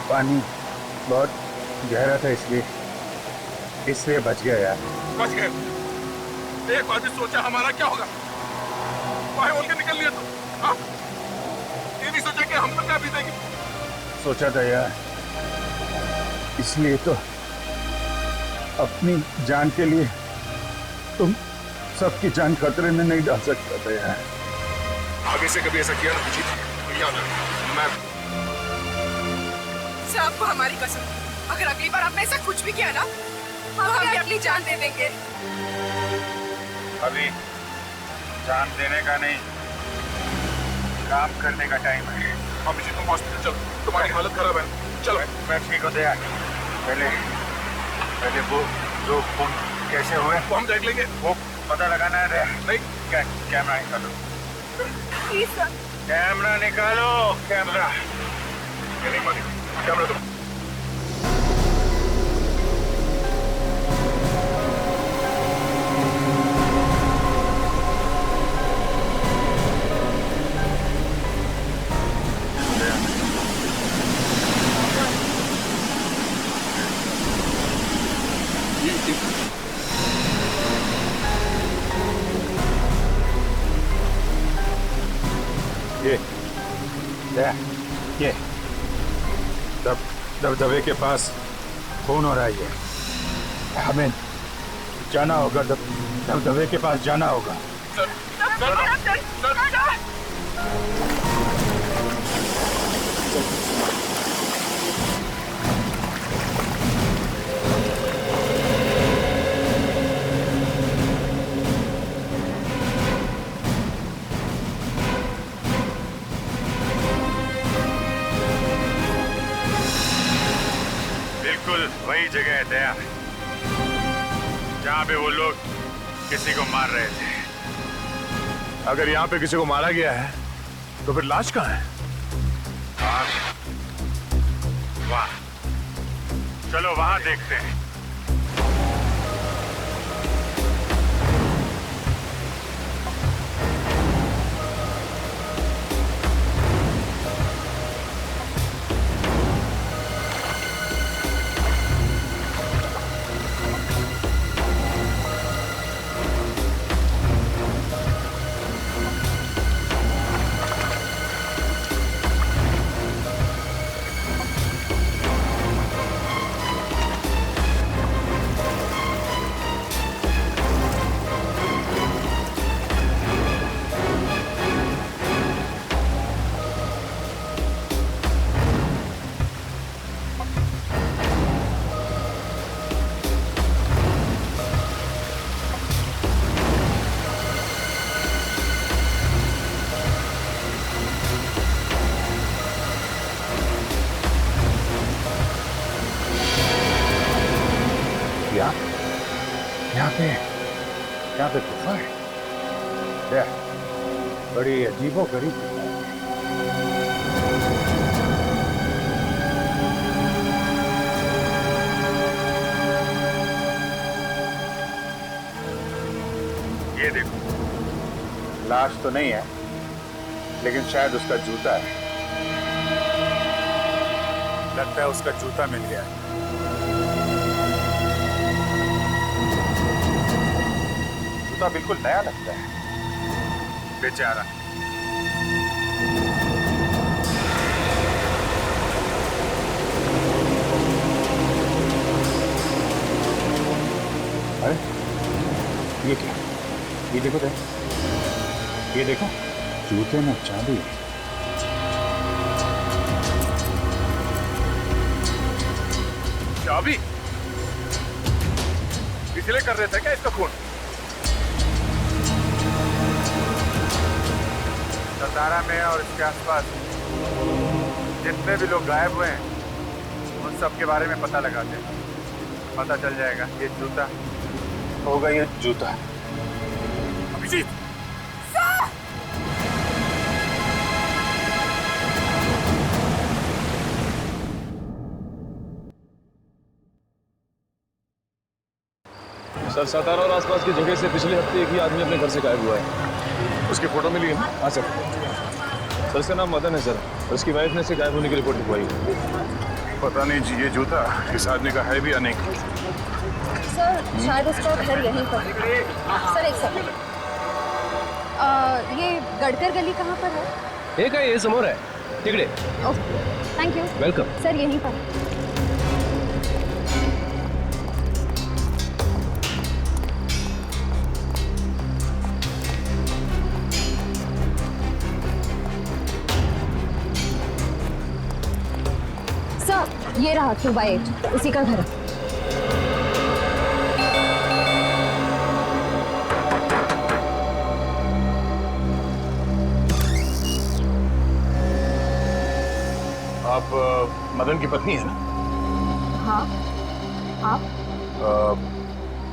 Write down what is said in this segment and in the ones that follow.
पानी बहुत गहरा था इसलिए बच गया यार। बच गए? एक बार भी सोचा हमारा क्या होगा? बाहर बोल के निकल लिया तो? हाँ? ये नहीं सोचा कि हम पर क्या बीतेगी? सोचा था यार, इसलिए तो अपनी जान के लिए तुम सबकी जान खतरे में नहीं डाल सकता था यार। आगे से कभी ऐसा किया ना अभिजीत, तो याद रख, मैं आपको हमारी कसम, अगर अगली बार आपने ऐसा कुछ भी किया ना तो हम भी अपनी जान दे देंगे। अभी जान देने का नहीं, काम करने का टाइम है। अभिजीत तुम हॉस्पिटल चलो, तुम्हारी हालत खराब है। चलो। मैं ठीक होते यार। पहले वो जो खून कैसे हुए वो हम देख लेंगे। वो पता लगाना है। नहीं, कैमरा निकालो। Please sir. कैमरा निकालो, कैमरा। ये नहीं मानी, कैमरा दो। ये दबदबे के पास खून हो रहा है। हमें जाना होगा, दबदबे के पास जाना होगा। वही जगह है दया, जहाँ पे वो लोग किसी को मार रहे थे। अगर यहाँ पे किसी को मारा गया है तो फिर लाश कहाँ है? लाश? वाह, चलो वहां देखते हैं। यहाँ पे गुफा है। बड़ी अजीबोगरीब गुफा है। ये देखो, लाश तो नहीं है, लेकिन शायद उसका जूता है। लगता है उसका जूता मिल गया है। जूता बिल्कुल नया लगता है। बेचारा। अरे ये क्या? ये देखो तो, ये देखो, जूते में चांदी है। चाबी? इसलिए कर रहे थे क्या इसका खून? सरदारा में और इसके आसपास जितने भी लोग गायब हुए हैं, उन सब के बारे में पता लगाते हैं। पता चल जाएगा ये जूता होगा। ये जूता अभिजीत, सर, सतारा और आसपास की जगह से पिछले हफ्ते एक ही आदमी अपने घर से गायब हुआ है। उसकी फोटो मिली है? हाँ सर। सर इसका नाम मदन है सर, और इसकी वाइफ ने इसे गायब होने की रिपोर्ट लिखवाई। पता नहीं जी ये जूता इस आदमी का है भी या नहीं। सर शायद उसका घर यहीं पर है। सर एक सेकंड, ये गड़कर गली कहाँ पर है? एक है ये समोर है तिकडे। Okay thank you. Welcome. Sir यहीं पर है। सर ये रहा 2/8, उसी का घर है। आप मदन की पत्नी है ना? हाँ आप?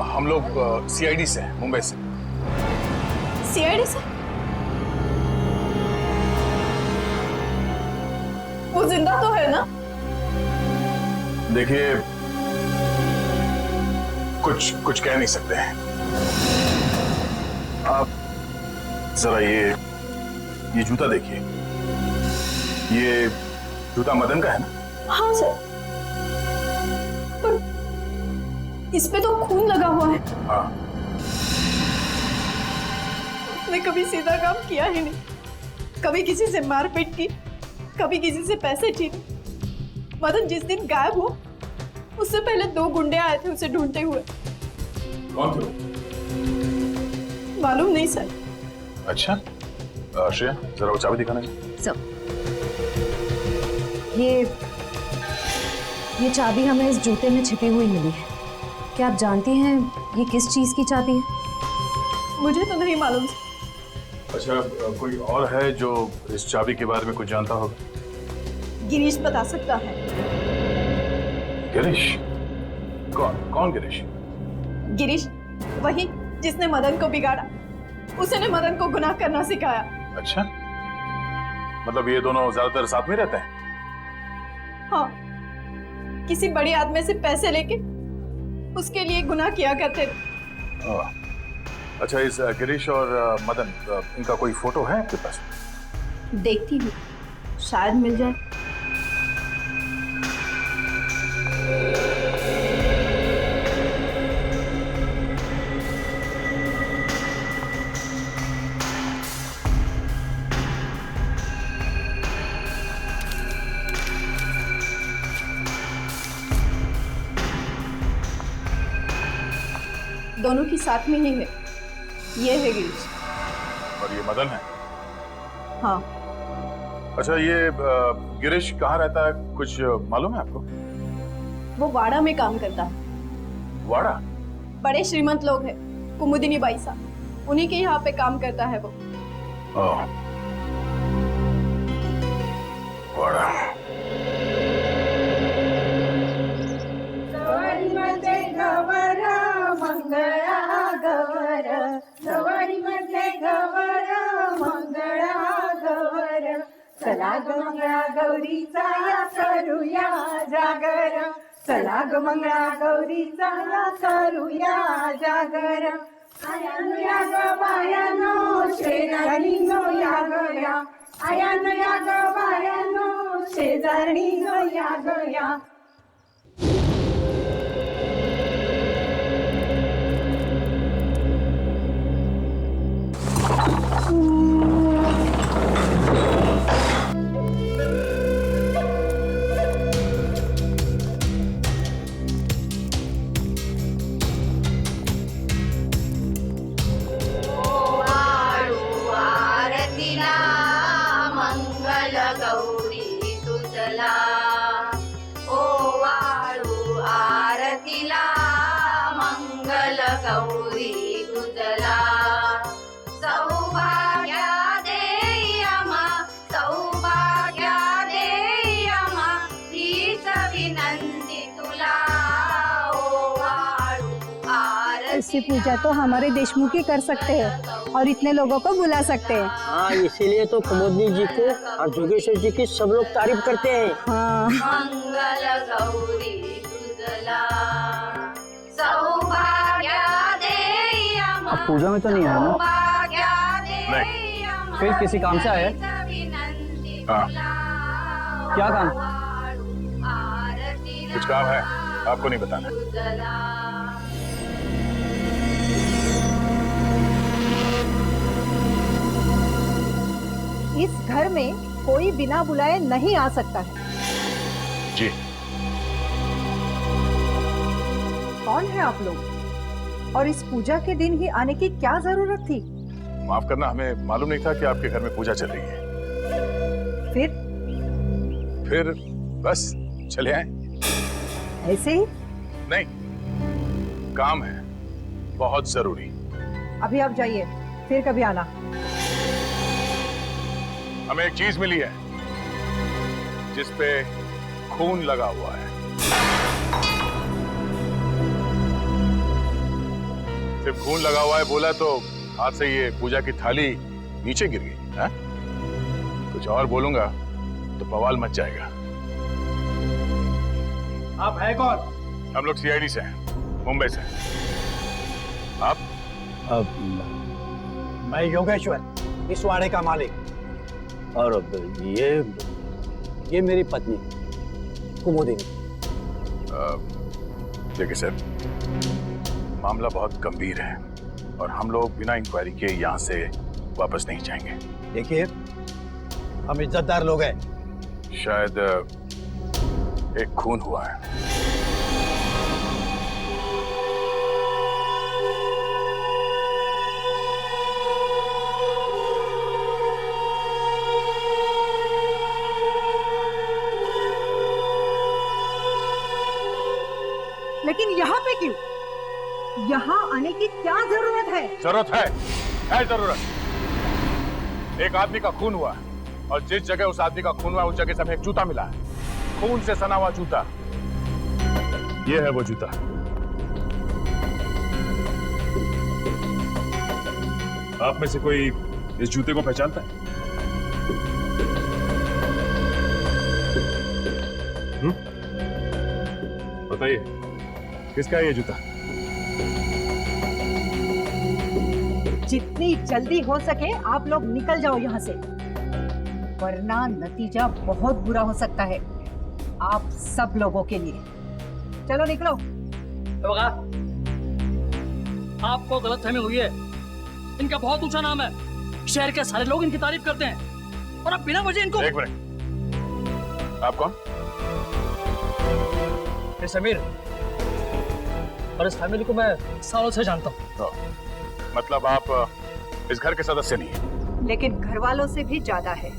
हम लोग सीआईडी से हैं, मुंबई से। सीआईडी से? वो जिंदा तो है ना? देखिए कुछ कह नहीं सकते हैं। आप जरा ये जूता देखिए। ये जूता मदन का है ना? हाँ सर, पर इस पे तो खून लगा हुआ है। हाँ। उसने कभी सीधा काम किया ही नहीं, कभी किसी से मारपीट की, कभी किसी से पैसे छीने। मदन जिस दिन गायब हुआ उससे पहले 2 गुंडे आए थे उसे ढूंढते हुए। कौन थे? मालूम नहीं सर। अच्छा श्रेया जरा वो चाबी दिखाना चाहिए। सर ये चाबी हमें इस जूते में छिपी हुई मिली है। क्या आप जानती हैं ये किस चीज की चाबी है? मुझे तो नहीं मालूम सर। अच्छा कोई और है जो इस चाबी के बारे में कुछ जानता होगा? गिरीश बता सकता है। गिरीश? कौन गिरीश? गिरीश वही जिसने मदन को बिगाड़ा, उसने मदन को गुनाह करना सिखाया। अच्छा मतलब ये दोनों ज्यादातर साथ में रहते हैं? हाँ, किसी बड़े आदमी से पैसे लेके उसके लिए गुनाह किया करते थे। अच्छा इस गिरीश और मदन इनका कोई फोटो है आपके पास? देखती हूँ शायद मिल जाए। दोनों की साथ में ही है। ये है गिरीश और ये मदन है? हाँ। अच्छा ये गिरीश कहाँ रहता है कुछ मालूम है आपको? वो वाड़ा में काम करता है। वाड़ा? बड़े श्रीमंत लोग हैं, कुमुदिनी बाई साहब, उन्हीं के यहाँ पे काम करता है वो। वाड़ा। चला ग मंगळा गौरीचा या करूया जागर, चला ग मंगळा गौरीचा या करूया जागर. आयानो या ग बायानो शेजारीनो या गया, आयानो या ग बायानो शेजारीनो या गया. गौरी तुझला सौभाग्या देयमा, सौभाग्या देयमा, हीच विनंती तुला ओ वाळू आरती. ऐसी पूजा तो हमारे देशमुख ही कर सकते हैं और इतने लोगों को बुला सकते हैं. हाँ इसीलिए तो कुमुदनी जी को और जोगेश्वर जी की सब लोग तारीफ करते हैं. हाँ. मंगल गौरी तुझला सौभाग्या देयमा. आप पूजा में तो नहीं आए ना? सौभाग्या नहीं. फिर किसी काम से आए? हाँ, क्या काम? कुछ काम है, आपको नहीं बताना। इस घर में कोई बिना बुलाए नहीं आ सकता है। जी, कौन है आप लोग? और इस पूजा के दिन ही आने की क्या जरूरत थी? माफ करना, हमें मालूम नहीं था कि आपके घर में पूजा चल रही है। फिर बस चले आए। ऐसे ही? नहीं, काम है बहुत जरूरी। अभी आप जाइए, फिर कभी आना। हमें एक चीज मिली है जिस पे खून लगा हुआ है। सिर्फ खून लगा हुआ है बोला तो हाथ से ये पूजा की थाली नीचे गिर गई है? कुछ और बोलूंगा तो बवाल मच जाएगा। आप है कौन? हम लोग सीआईडी से हैं, मुंबई से। आप? मैं योगेश्वर, इस वाड़े का मालिक। और ये मेरी पत्नी कुमुदिनी। देखिए सर, मामला बहुत गंभीर है और हम लोग बिना इंक्वायरी के यहाँ से वापस नहीं जाएंगे। देखिए, हम इज्जतदार लोग हैं। शायद एक खून हुआ है। लेकिन यहाँ पे क्यों? यहाँ आने की क्या जरूरत है? जरूरत है जरूरत। एक आदमी का खून हुआ है और जिस जगह उस आदमी का खून हुआ उस जगह से हमें एक जूता मिला है, खून से सना हुआ जूता। ये है वो जूता। आप में से कोई इस जूते को पहचानता है? बताइए, किसका है ये जूता? जितनी जल्दी हो सके आप लोग निकल जाओ यहाँ से, वरना नतीजा बहुत बुरा हो सकता है आप सब लोगों के लिए। चलो निकलो। आपको गलतफहमी हुई है। इनका बहुत ऊंचा नाम है, शहर के सारे लोग इनकी तारीफ करते हैं और अब बिना वजह इनको। एक मिनट, आप कौन? समीर, और इस फैमिली को मैं सालों से जानता हूँ। मतलब आप इस घर के सदस्य नहीं हैं? लेकिन घर वालों से भी ज्यादा है।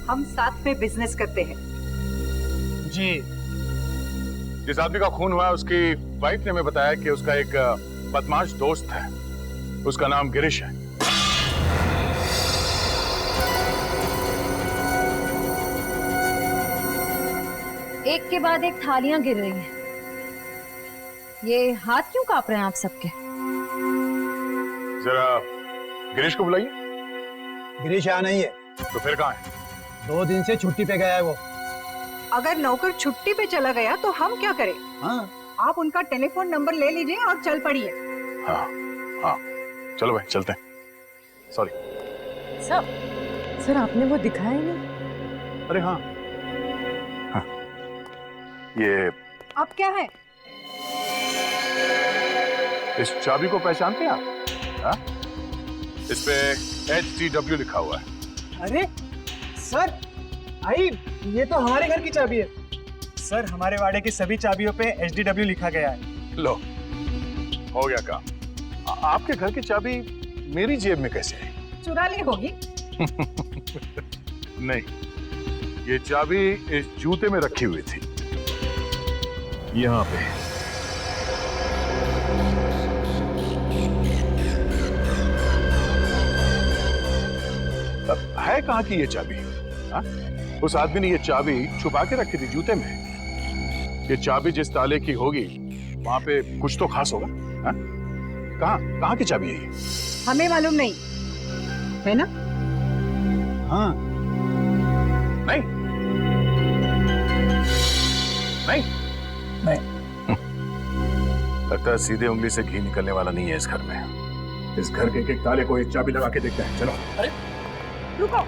हम साथ में बिजनेस करते हैं। जी, जिस आदमी का खून हुआ है उसकी वाइफ ने हमें बताया कि उसका एक बदमाश दोस्त है, उसका नाम गिरीश है। एक के बाद एक थालियां गिर रही हैं। ये हाथ क्यों कांप रहे हैं आप सबके? जरा गिरीश को बुलाइए। गिरीश यहाँ नहीं है। तो फिर कहाँ है? 2 दिन से छुट्टी पे गया है वो। अगर नौकर छुट्टी पे चला गया तो हम क्या करें? हाँ, आप उनका टेलीफोन नंबर ले लीजिए और चल पड़िए। हाँ हाँ, चलो भाई चलते हैं। सॉरी सर आपने वो दिखाया ही नहीं। अरे हाँ, हाँ ये अब क्या है? इस चाबी को पहचानते हैं आप? हाँ? इस पे HTW लिखा हुआ है। अरे सर, आई ये तो हमारे घर की चाबी है। सर, हमारे वाड़े की सभी चाबियों पे HDW लिखा गया है। लो, हो गया काम। आपके घर की चाबी मेरी जेब में कैसे है? चुरा ली होगी। नहीं, ये चाबी इस जूते में रखी हुई थी, यहाँ पे। है कहाँ की ये चाबी? हा? उस आदमी ने ये चाबी छुपा के रखी थी जूते में। ये चाबी जिस ताले की होगी वहां पे कुछ तो खास होगा। हा? कहाँ की चाबी है ये? हमें मालूम नहीं है ना? हाँ। नहीं नहीं नहीं। लगता है सीधे उंगली से घी निकलने वाला नहीं है इस घर में। इस घर के एक ताले को एक चाबी लगा के देखते हैं। चलो। रुको,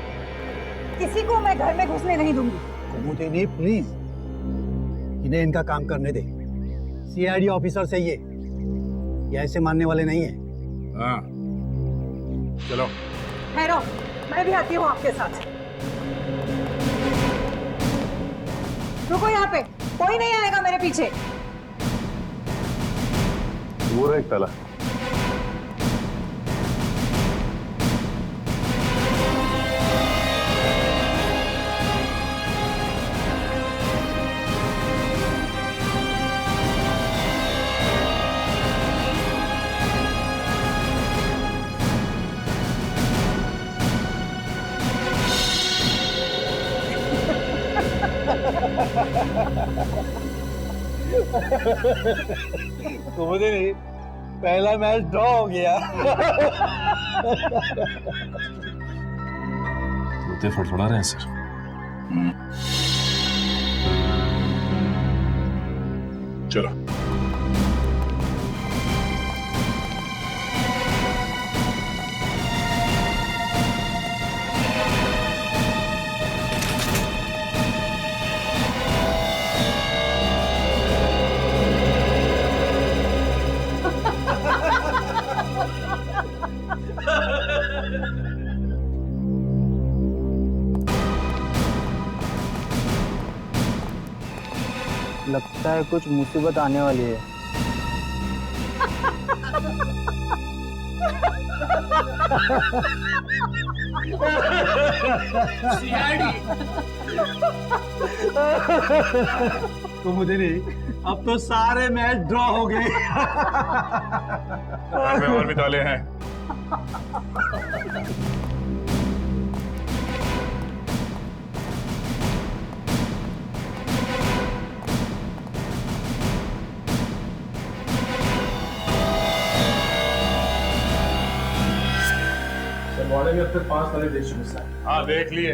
किसी को मैं घर में घुसने नहीं दूंगी। कुमुदिनी प्लीज, इन्हें इनका काम करने दे। सीआईडी ऑफिसर से ये ऐसे मानने वाले नहीं है। हाँ चलो। ठहरो, मैं भी आती हूँ आपके साथ। रुको यहाँ पे, कोई नहीं आएगा मेरे पीछे। वो रहा एक ताला। कुमुदिनी, पहला मैच ड्रॉ हो गया। जूते फड़फड़ा रहे हैं सर। चलो। लगता है कुछ मुसीबत आने वाली है। कुमुदिनी, अब तो सारे मैच ड्रॉ हो गए। घर में और भी ताले हैं। अब तक 5 ताले देख चुके सर। हाँ देख लिए।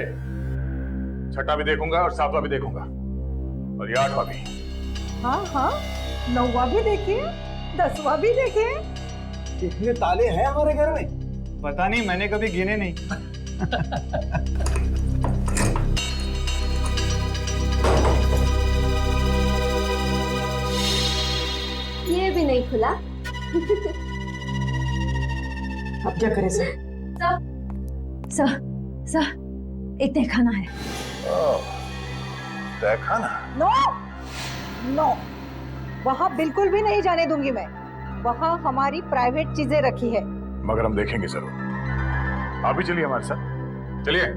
छठा भी देखूंगा और सातवां भी देखूंगा और ये 8वां भी। हाँ हाँ, 9वां भी देखिए, 10वां भी देखिए। इतने ताले हैं हमारे घर में? पता नहीं, मैंने कभी गिने नहीं। ये भी नहीं खुला। अब क्या करें सर? सर एक तहखाना है। तहखाना? नो नो, वहाँ बिल्कुल भी नहीं जाने दूंगी मैं। वहाँ हमारी प्राइवेट चीजें रखी है। मगर हम देखेंगे जरूर। आप भी चलिए हमारे साथ, चलिए।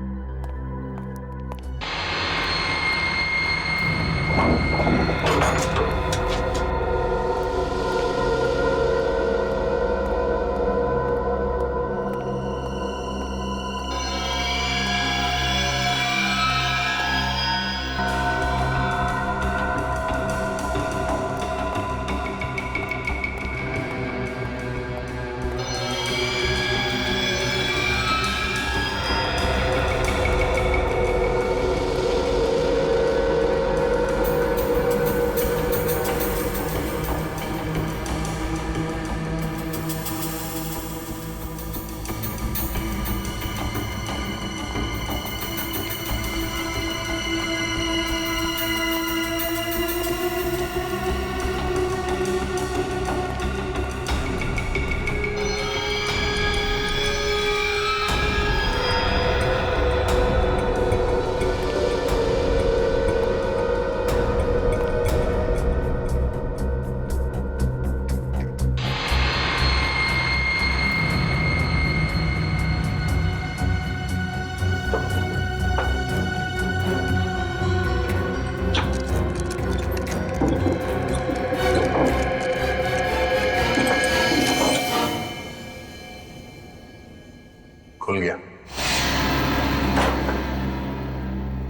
खुल गया।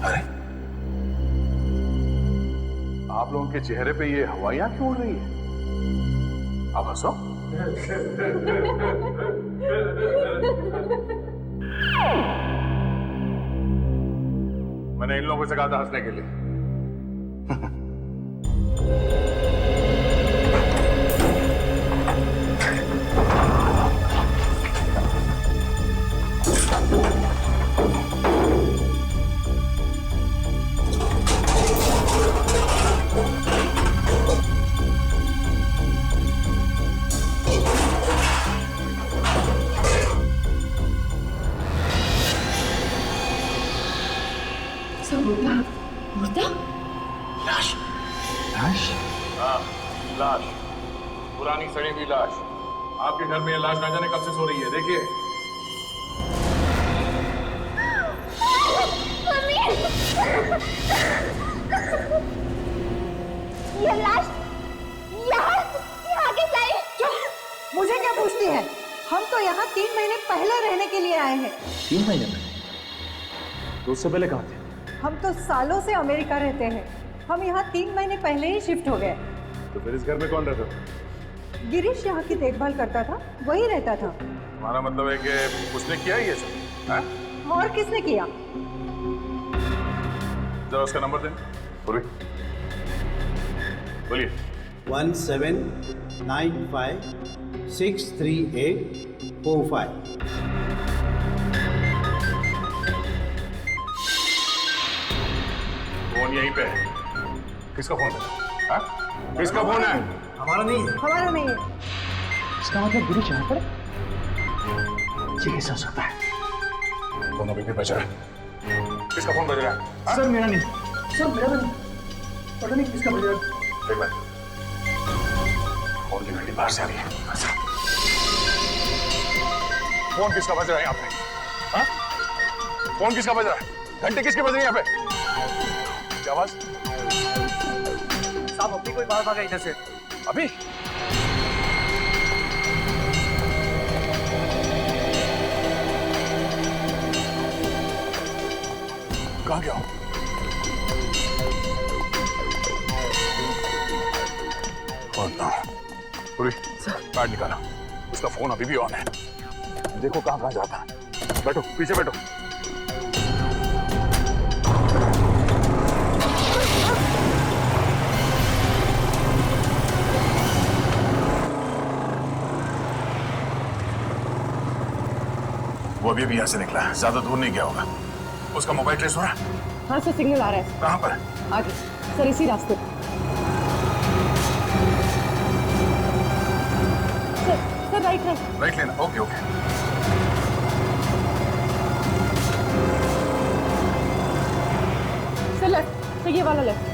अरे आप लोगों के चेहरे पे ये हवाइयां क्यों उड़ रही है? आप हंसो। मैंने इन लोगों से कहा था हंसने के लिए। लाश। लाश? हाँ, लाश। पुरानी सड़ी हुई लाश। आपके घर में ये लाश ना जाने कब से सो रही है, देखिए। ये लाश यहाँ कैसे आई? चुप! मुझे क्या पूछती है? हम तो यहाँ 3 महीने पहले रहने के लिए आए हैं। 3 महीने पहले? तो उससे पहले कहाँ थे? हम तो सालों से अमेरिका रहते हैं। हम यहाँ 3 महीने पहले ही शिफ्ट हो गए। तो फिर इस घर में कौन रहता था? गिरीश यहाँ की देखभाल करता था, वही रहता था। हमारा मतलब है कि उसने किया ही ये सब, हाँ? और किसने किया? जरा उसका नंबर दें। बोलिए। 1795-63845। फोन यहीं पे है। किसका फोन है? हाँ? किसका फोन है? हमारा नहीं है। हमारा नहीं है। इसका मतलब गिरीश यहाँ पर ये कैसे हो सकता है? फोन अभी भी बज रहा है। किसका फोन बज रहा है? हाँ? सर मेरा नहीं। सर मेरा नहीं। पता नहीं किसका बज रहा है। एक बार। फोन की घंटी बाहर से आ रही है। फोन किसका बज रहा है यहाँ पे? हाँ? फोन किसका बज रहा है? घंटे किसकी बज रही है यहाँ पे? क्या आवाज? साहब अभी कोई बाहर भागा इधर से। अभी? कहाँ गया हो? पूरी कार्ड निकाला। उसका फोन अभी भी ऑन है। देखो कहाँ कहाँ जाता है। बैठो, पीछे बैठो। वो अभी यहाँ से निकला है, ज्यादा दूर नहीं गया होगा। उसका मोबाइल ट्रेस हो रहा है? हाँ सर, सिग्नल आ रहा है। कहाँ पर? आगे सर, इसी रास्ते। सर राइट है। राइट लेना। Okay okay. Sir left, sir ये वाला लेफ्ट।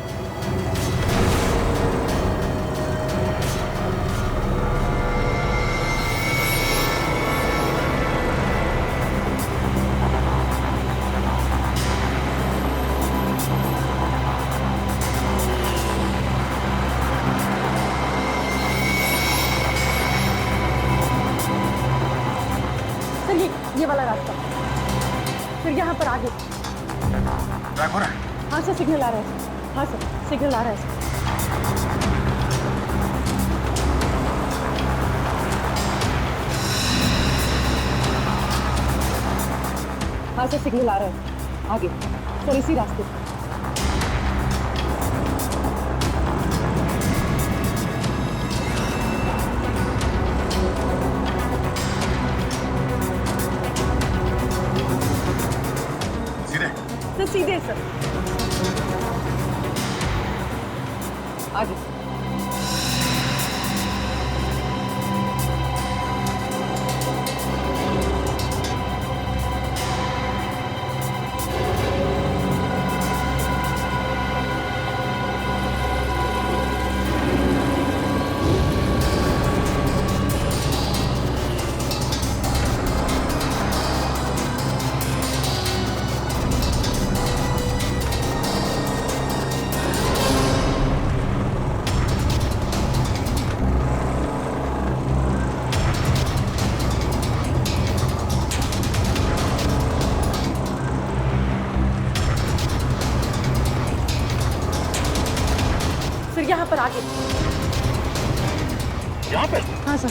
ये वाला रास्ता, फिर यहाँ पर आगे। ट्रैक हो रहा है? हाँ सर, सिग्नल आ रहा है। हाँ सर, सिग्नल आ रहा है। हाँ सर, सिग्नल आ रहा है। आगे सर, इसी रास्ते। सीधे सर, आगे। यहाँ पर आगे। यहाँ पे? हाँ सर।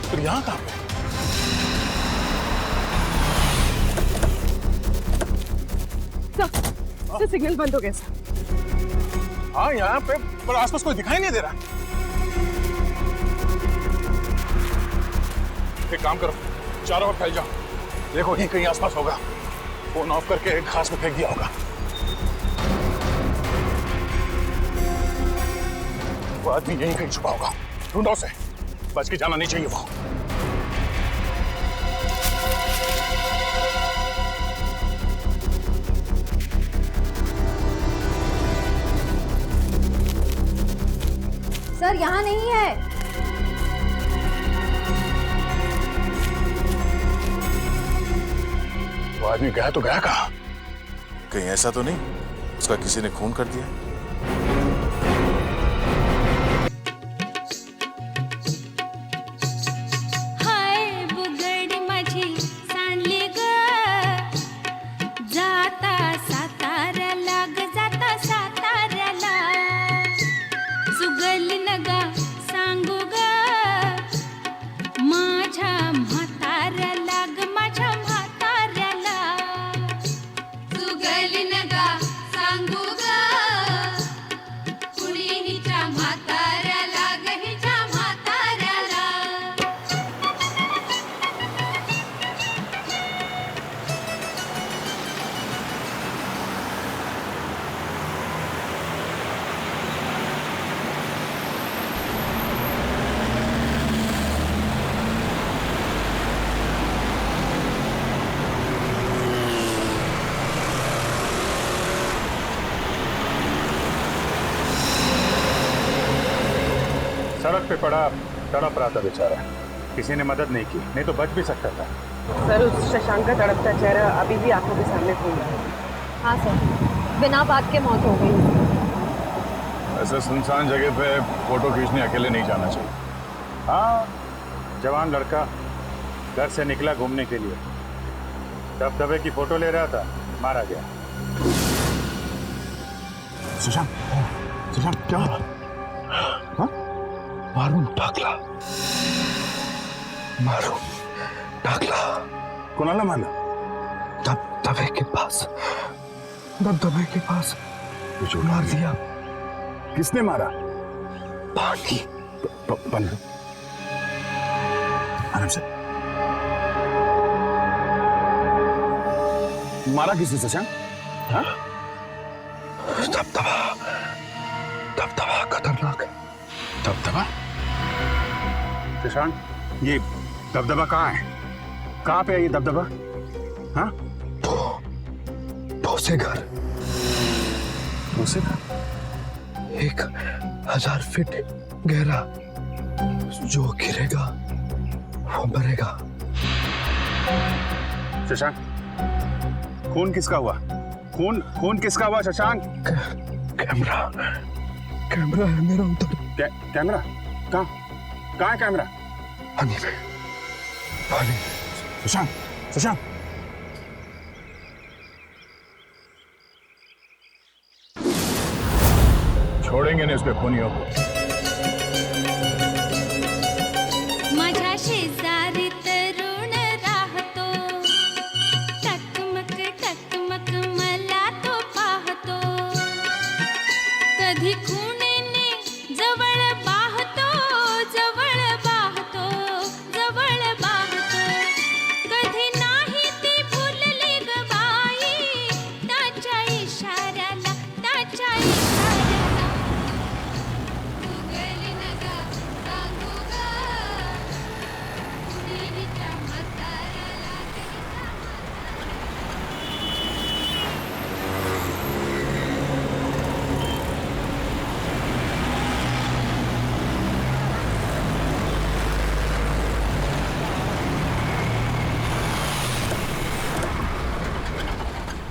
फिर यहाँ कहाँ पे? सर सिग्नल बंद हो गया सर। हाँ यहाँ पे, पर आसपास कोई दिखाई नहीं दे रहा। एक काम करो, चारों ओर फैल जाओ। देखो यहीं कहीं आसपास होगा। फोन ऑफ करके एक घास में फेंक दिया होगा। वो आदमी यहीं कहीं छुपा होगा। ढूंढो उसे, बच के जाना नहीं चाहिए वो। यहाँ नहीं है। वो आदमी गया तो गया कहाँ? कहीं ऐसा तो नहीं उसका किसी ने खून कर दिया? सड़क पे पड़ा तड़प रहा था बेचारा, किसी ने मदद नहीं की, नहीं तो बच भी सकता था। सर उस शशांक का तड़पता चेहरा अभी भी आंखों के सामने घूम रहा है। हाँ सर, बिना बात के मौत हो गई। ऐसे सुनसान जगह पे फोटो खींचने अकेले नहीं जाना चाहिए। हाँ, जवान लड़का घर से निकला घूमने के लिए, दबदबे की फोटो ले रहा था, मारा गया। शशांक, शशांक क्या हुआ? मारून टाकला, मारून टाकला। कोणाला मारला? दबदबे के पास, दबदबे के पास मार दिया। किसने मारा? पानी। आराम से। मारा किसने शशांक? हाँ? दबदबा, दबदबा खतरनाक है। दबदबा? शशांक, ये दबदबा कहाँ है? कहाँ पे है ये दबदबा? हाँ? भोसे घर। भोसे घर? 1000 फीट गहरा, जो गिरेगा वो मरेगा। शशांक, खून किसका हुआ? खून किसका हुआ शशांक? कैमरा है मेरा उधर। कैमरा? कहाँ है कैमरा? पानी में, पानी। शशांक, छोड़ेंगे नहीं उसके खूनियों को। माझ्या शेजारी तरुण राहतो, टकमक टकमक मला तो पाहतो, कधी खुणेने जवळ पाहतो, जवळ पाहतो, जवळ पाहतो, कधी नाही ती भुलली ग बाई, त्याच्या इशाऱ्याला, त्याच्या इशाऱ्याला.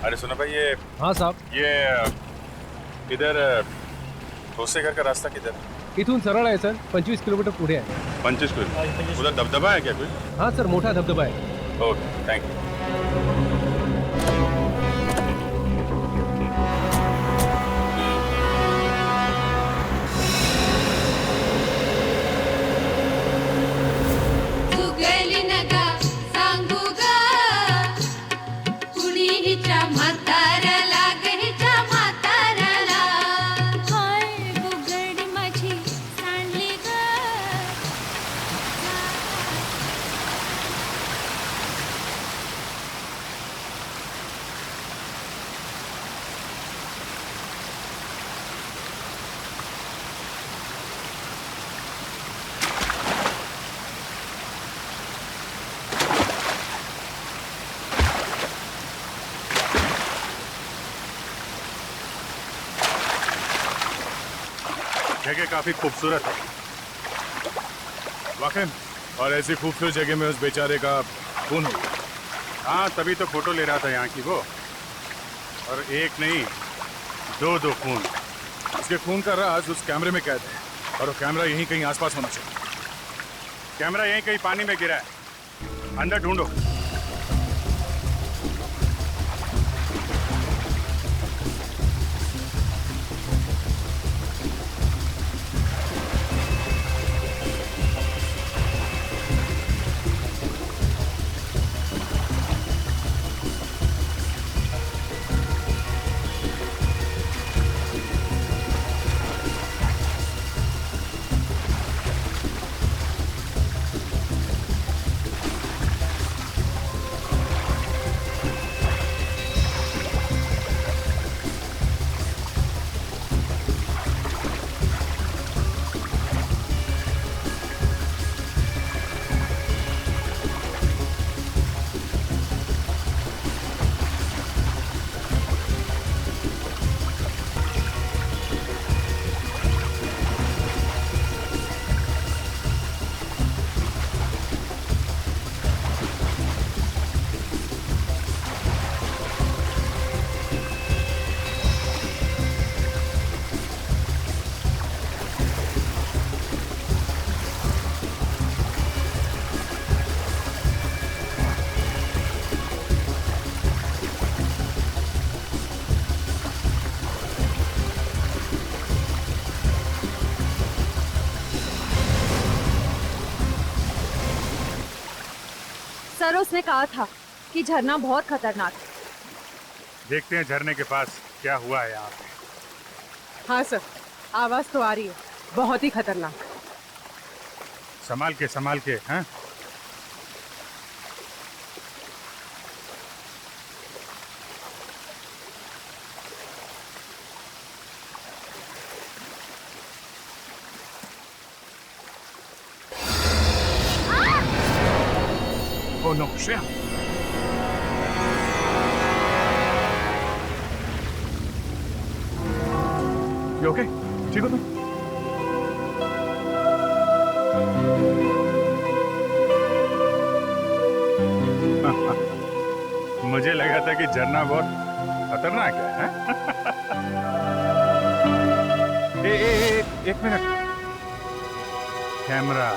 अरे सुनो भाई, ये हाँ साहब, ये इधर भोसे घर का रास्ता किधर? इथून सरळ आहे सर, 25 किलोमीटर पुढे आहे. 25 किलोमीटर? उधर दबदबा है क्या कोई? हाँ सर, मोठा धबधबा आहे. Okay, thank you. जगह काफी खूबसूरत है. वाकई में? और ऐसी खूबसूरत जगह में उस बेचारे का खून हो गया। हाँ, तभी तो फोटो ले रहा था यहाँ की वो। और एक नहीं, दो खून। उसके खून का राज उस कैमरे में कैद है, और वो कैमरा यहीं कहीं आसपास होना चाहिए। कैमरा यहीं कहीं पानी में गिरा है, अंदर ढूंढो। सर, उसने कहा था कि झरना बहुत खतरनाक है। देखते हैं झरने के पास क्या हुआ है यहाँ पे। हाँ सर, आवाज तो आ रही है, बहुत ही खतरनाक। संभाल के, हैं? Oh no, Shreya. You okay? ठीक हो तुम? मुझे लगा था कि झरना बहुत खतरनाक है। एक मिनट। कैमरा।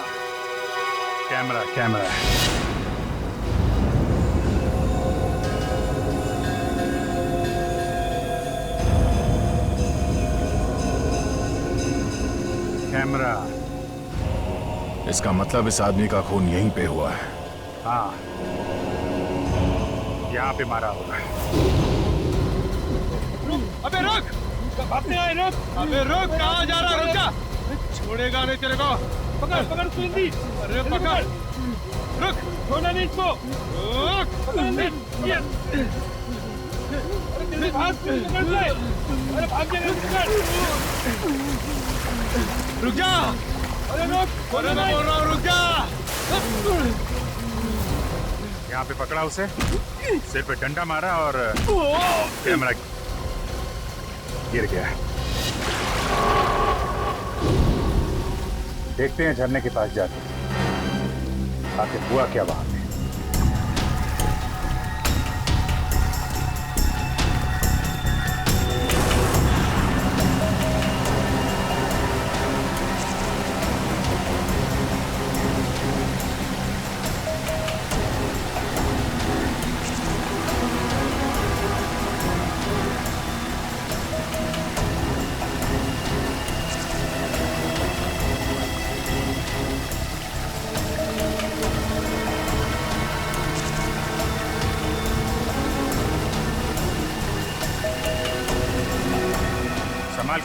इसका मतलब इस आदमी का खून यहीं पे हुआ है। हाँ, यहाँ पे मारा होगा। अबे रुक! बाप ने आए, रुक! अबे रुक, कहाँ जा रहा है? रुक जा! छोड़ेगा नहीं तेरे को। पकड़ सुंदी! अरे पकड़! रुक! छोड़ना नहीं इसको! रुक! पकड़ नहीं! अरे भाग! अरे भाग जा! रुक जा! अरे रुक! अरे मैं बोल रहा हूँ, रुक जा! यहाँ पे पकड़ा उसे, सिर पे डंडा मारा और कैमरा गिर गया। देखते हैं झरने के पास जाके आखिर हुआ क्या वहां पे।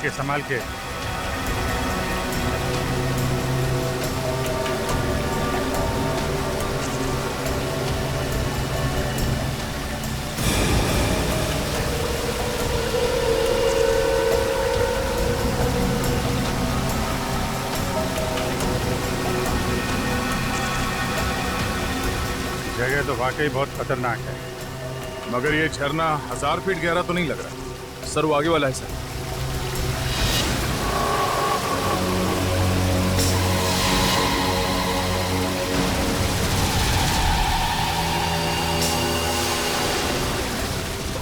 संभाल के जगह तो वाकई बहुत खतरनाक है, मगर ये झरना 1000 फीट गहरा तो नहीं लग रहा। सर वो आगे वाला है सर।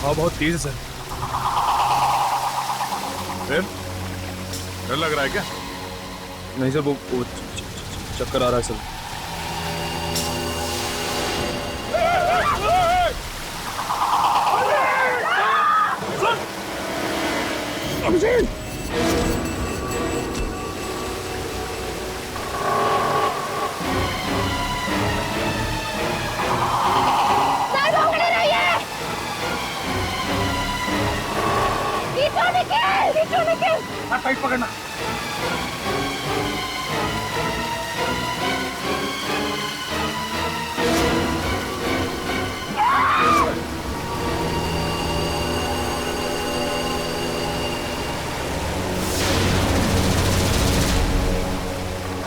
हवा बहुत तेज है सर। फिर डर लग रहा है क्या? नहीं सर, वो चक्कर आ रहा है सर। अभिजीत! टाइट पकड़ना।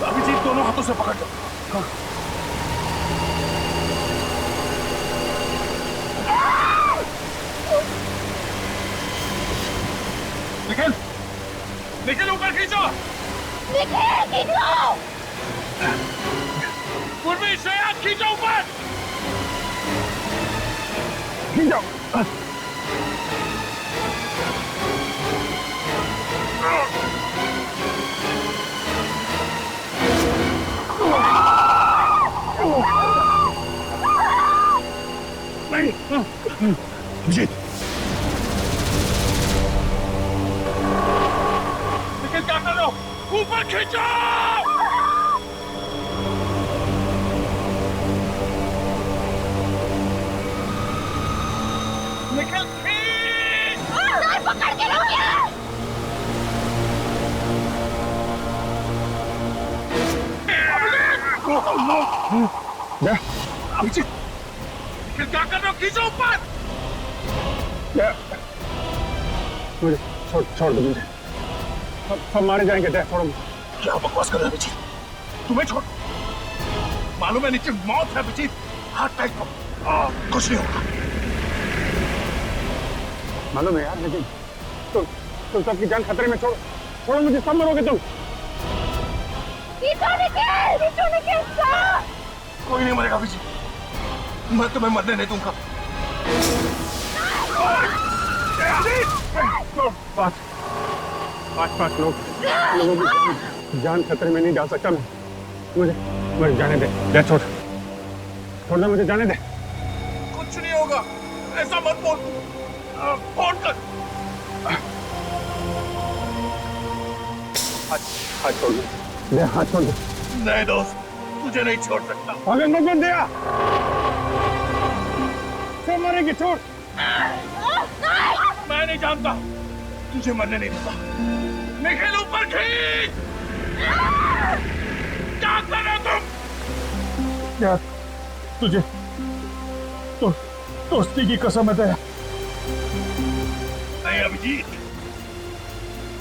अभिजीत दोनों हाथों से पकड़ लो। निखिल, निखिल ऊपर खींचो। निखिल खींचो। पूर्वी श्रेया खींचो ऊपर। खींचो। नहीं, अभिजीत। निखिल क्या कर रहे हो? ऊपर खींचो। निखिल खींच। पकड़ के रखिए। अभिजीत, निखिल क्या कर रहे हो? खींचो ऊपर। मुझे छोड़ दो मुझे। सब मारे जाएंगे। छोड़ो। क्या बकवास कर रहे हो अभिजीत? तुम्हें छोड़। मालूम है नीचे मौत है अभिजीत। हाथ टाइट करो। कुछ नहीं होगा। मालूम है यार, लेकिन तुम सबकी जान खतरे में। छोड़ो मुझे, सब मरोगे तुम। कोई नहीं मरेगा अभिजीत। मैं तुम्हें मरने नहीं दूंगा। पांच लोगों की जान खतरे में नहीं डाल सकता मैं। मुझे जाने दे। छोड़ दे, मुझे जाने दे। कुछ नहीं होगा। ऐसा मत बोल। फोन कर। हाथ छोड़ दे। हाथ छोड़ दे। नहीं दोस्त, तुझे नहीं छोड़ सकता। अगर मत दिया सब मरेगी। छोड़। मैं नहीं जानता। तुझे मरने नहीं दूंगा। निखिल ऊपर खींच। क्या कर रहे हो तुम? यार तुझे तो दोस्ती की कसम है। नहीं अभिजीत,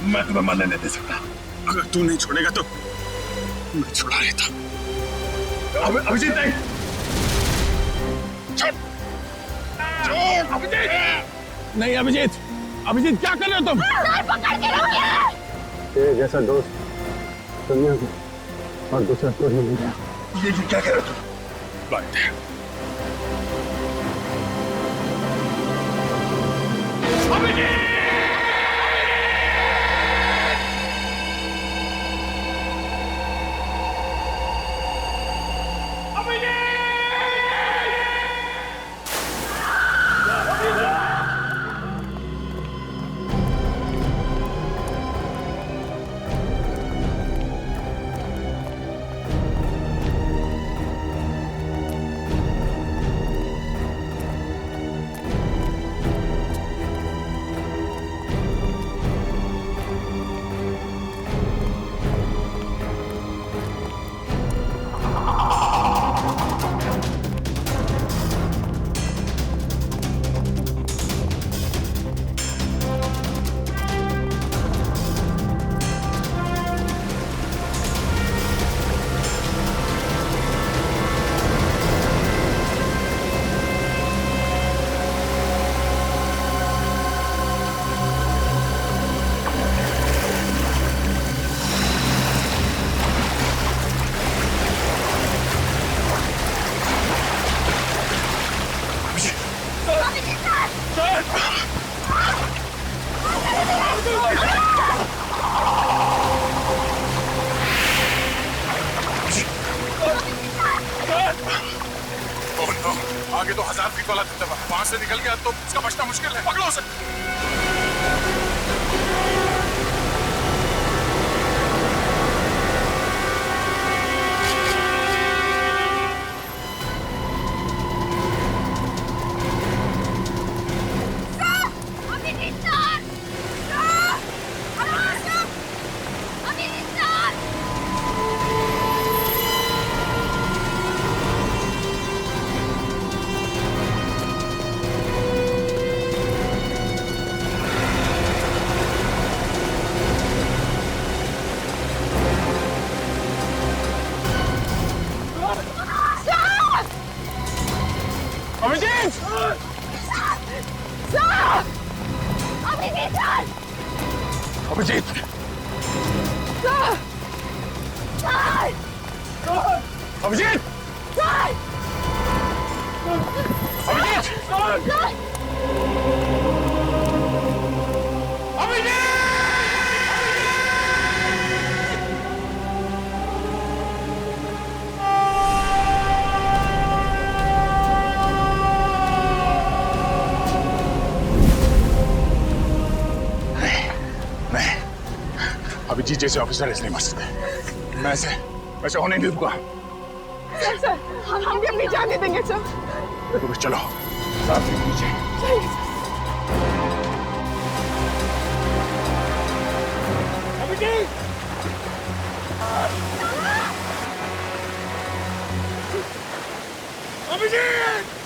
मैं तुम्हें मरने नहीं दे सकता। अगर तू नहीं छोड़ेगा तो मैं छुड़ा लेता। अभिजीत नहीं। छोड़। अभिजीत नहीं। अभिजीत क्या कर रहे हो तुम? तेरे जैसा दोस्त दुनिया को और दूसरा कोई नहीं मिला। ये क्या कह रहे हो तुम? बात है। अभिजीत! सर! ओह नो, आगे तो 1000 फीट वाला दबदबा, वहां से निकल गया तो इसका बचना मुश्किल है। पकड़ो उसे। अभिजीत! अभिजीत! अभिजीत जैसे ऑफिसर ऐसे नहीं मर सकते। मैं ऐसे होने नहीं दूंगा। सर, हम भी अपनी जान दे देंगे सर। तो चलो, साथ में नीचे। अभिजीत! अभिजीत!